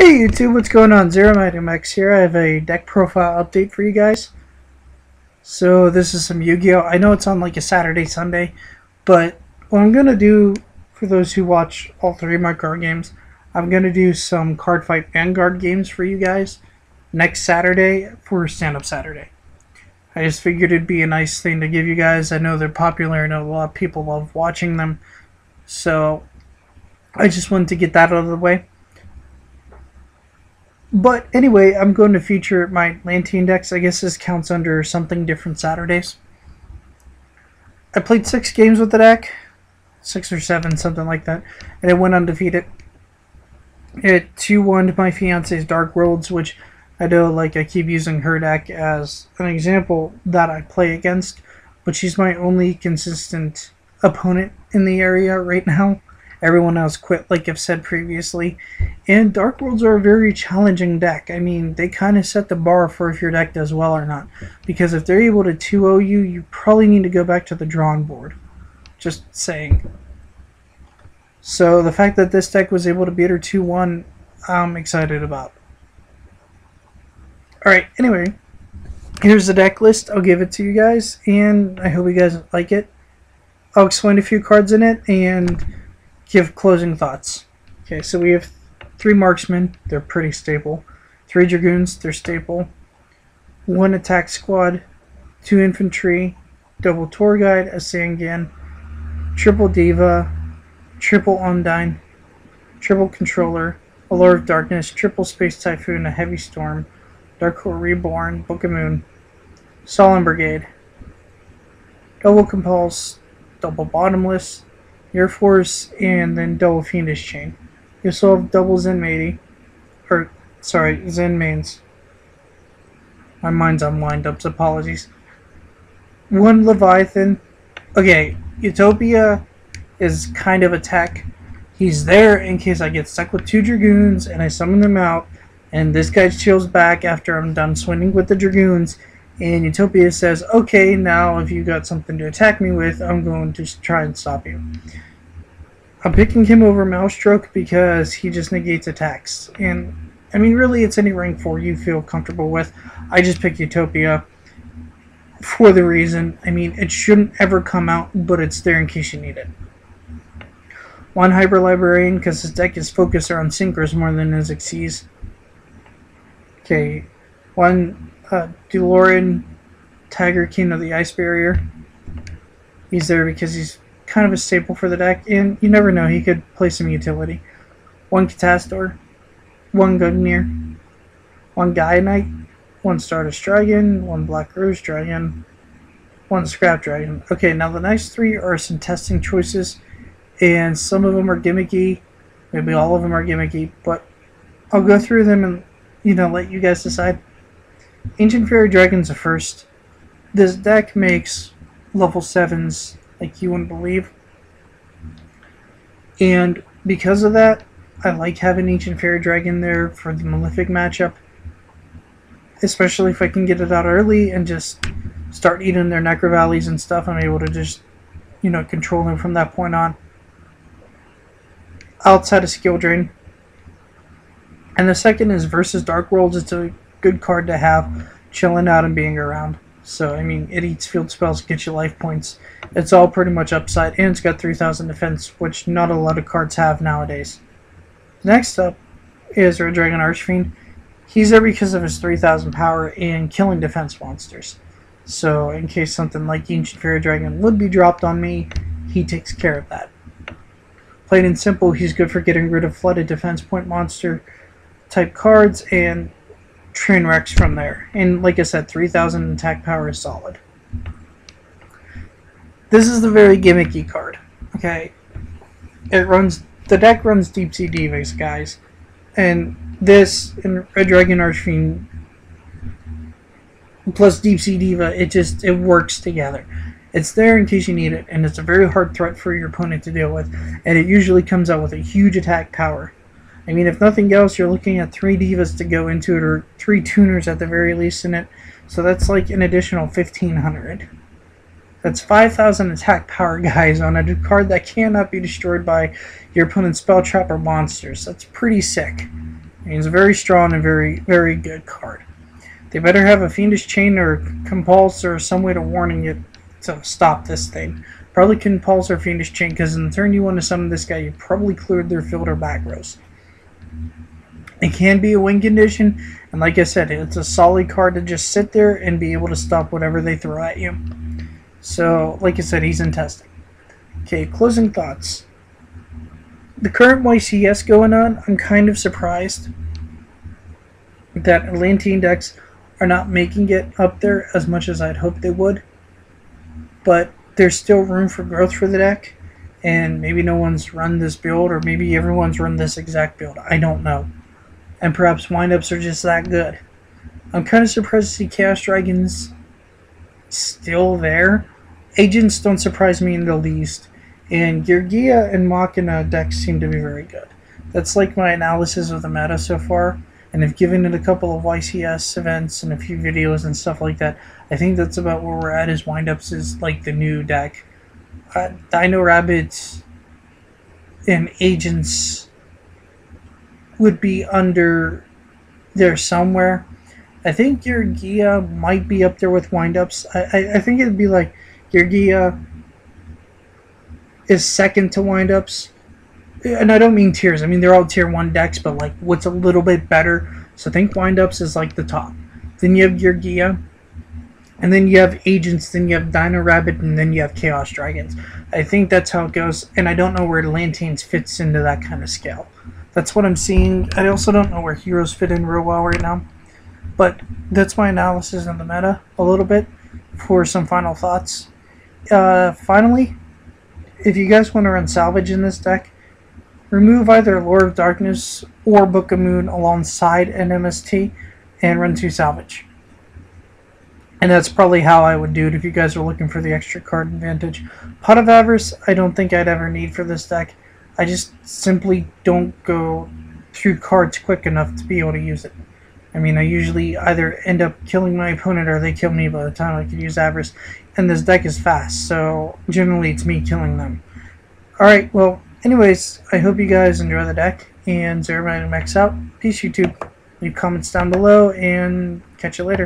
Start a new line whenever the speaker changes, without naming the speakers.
Hey YouTube, what's going on? ZeroMagnumX here. I have a deck profile update for you guys. So this is some Yu-Gi-Oh! I know it's on like a Saturday, Sunday, but what I'm going to do, for those who watch all three of my card games, I'm going to do some Card Fight Vanguard games for you guys next Saturday for Stand-Up Saturday. I just figured it'd be a nice thing to give you guys. I know they're popular and a lot of people love watching them, so I just wanted to get that out of the way. But anyway, I'm going to feature my Atlantean decks. I guess this counts under something different Saturdays. I played 6 games with the deck. 6 or 7, something like that. And it went undefeated. It 2-1 to my fiance's Dark Worlds, which I know like I keep using her deck as an example that I play against. But she's my only consistent opponent in the area right now. Everyone else quit, like I've said previously. And Dark Worlds are a very challenging deck. I mean, they kind of set the bar for if your deck does well or not. Because if they're able to 2-0 you, you probably need to go back to the drawing board. Just saying. So the fact that this deck was able to beat her 2-1, I'm excited about. Alright, anyway. Here's the deck list. I'll give it to you guys. And I hope you guys like it. I'll explain a few cards in it and give closing thoughts. Okay, so we have 3 marksmen, they're pretty staple. 3 dragoons, they're staple. 1 attack squad, 2 infantry, double tour guide, a Sangan, triple diva, triple Undine, triple controller, Allure of Darkness, triple space typhoon, a heavy storm, Dark Hole Reborn, Book of Moon, Solemn Brigade, double compulse, double bottomless, Air Force, and then double Fiendish Chain. You also have double Zen Mains. My mind's on wind-ups, apologies. 1 Leviathan. Okay, Utopia is kind of a tech. He's there in case I get stuck with 2 Dragoons and I summon them out, and this guy chills back after I'm done swinging with the Dragoons, and Utopia says, okay, now if you got something to attack me with, I'm going to try and stop you. I'm picking him over Maelstrom because he just negates attacks. And, I mean, really, it's any rank 4 you feel comfortable with. I just picked Utopia for the reason, I mean, it shouldn't ever come out, but it's there in case you need it. 1 Hyper Librarian, because his deck is focused around Synchros more than his Xyz. Okay, 1 DeLorean Tiger, King of the Ice Barrier. He's there because he's kind of a staple for the deck, and you never know, he could play some utility. 1 Catastor, 1 Gungnir, 1 Gaia Knight, 1 Stardust Dragon, 1 Black Rose Dragon, 1 Scrap Dragon. Okay, now the next 3 are some testing choices, and some of them are gimmicky, maybe all of them are gimmicky, but I'll go through them and, you know, let you guys decide. Ancient Fairy Dragon's the first. This deck makes level 7s like you wouldn't believe. And because of that, I like having Ancient Fairy Dragon there for the Malefic matchup. Especially if I can get it out early and just start eating their Necro Valleys and stuff. I'm able to just, you know, control them from that point on. Outside of Skill Drain. And the second is versus Dark Worlds. It's a good card to have chilling out and being around. So, I mean, it eats field spells, gets you life points. It's all pretty much upside, and it's got 3,000 defense, which not a lot of cards have nowadays. Next up is Red Dragon Archfiend. He's there because of his 3,000 power and killing defense monsters. So, in case something like Ancient Fairy Dragon would be dropped on me, he takes care of that. Plain and simple, he's good for getting rid of flooded defense point monster type cards and train wrecks from there. And like I said, 3,000 attack power is solid. This is the very gimmicky card. Okay, the deck runs Deep Sea Divas, guys, and this and Red Dragon Archfiend plus Deep Sea Diva, it works together. It's there in case you need it, and it's a very hard threat for your opponent to deal with, and it usually comes out with a huge attack power. I mean, if nothing else, you're looking at 3 divas to go into it, or 3 tuners at the very least in it. So that's like an additional 1,500. That's 5,000 attack power, guys, on a card that cannot be destroyed by your opponent's spell trap or monsters. That's pretty sick. He's a very strong and very, very good card. They better have a Fiendish Chain or Compulse or some way to warning it to stop this thing. Probably Compulse or Fiendish Chain, because in the turn you want to summon this guy, you probably cleared their field or back rows. It can be a win condition, and like I said, it's a solid card to just sit there and be able to stop whatever they throw at you. So, like I said, he's in testing. Okay, closing thoughts. The current YCS going on, I'm kind of surprised that Atlantean decks are not making it up there as much as I'd hoped they would. But there's still room for growth for the deck, and maybe no one's run this build, or maybe everyone's run this exact build. I don't know. And perhaps windups are just that good. I'm kind of surprised to see Chaos Dragons still there. Agents don't surprise me in the least. And Geargia and Machina decks seem to be very good. That's like my analysis of the meta so far. And I've given it a couple of YCS events and a few videos and stuff like that. I think that's about where we're at, is windups is like the new deck. Dino Rabbits and Agents would be under there somewhere. I think Geargia might be up there with windups. I think it'd be like Geargia is second to windups. And I don't mean tiers. I mean, they're all tier 1 decks, but like what's a little bit better. So I think windups is like the top. Then you have Geargia. And then you have Agents. Then you have Dino Rabbit. And then you have Chaos Dragons. I think that's how it goes. And I don't know where Atlanteans fits into that kind of scale. That's what I'm seeing. I also don't know where Heroes fit in real well right now. But that's my analysis of the meta a little bit for some final thoughts. Finally, if you guys want to run Salvage in this deck, remove either Lord of Darkness or Book of Moon alongside an MST and run 2 Salvage. And that's probably how I would do it if you guys are looking for the extra card advantage. Pot of Avarice, I don't think I'd ever need for this deck. I just simply don't go through cards quick enough to be able to use it. I mean, I usually either end up killing my opponent or they kill me by the time I can use Avarice. And this deck is fast, so generally it's me killing them. Alright, well, anyways, I hope you guys enjoy the deck, and ZeroMagnumX out. Peace, YouTube. Leave comments down below, and catch you later.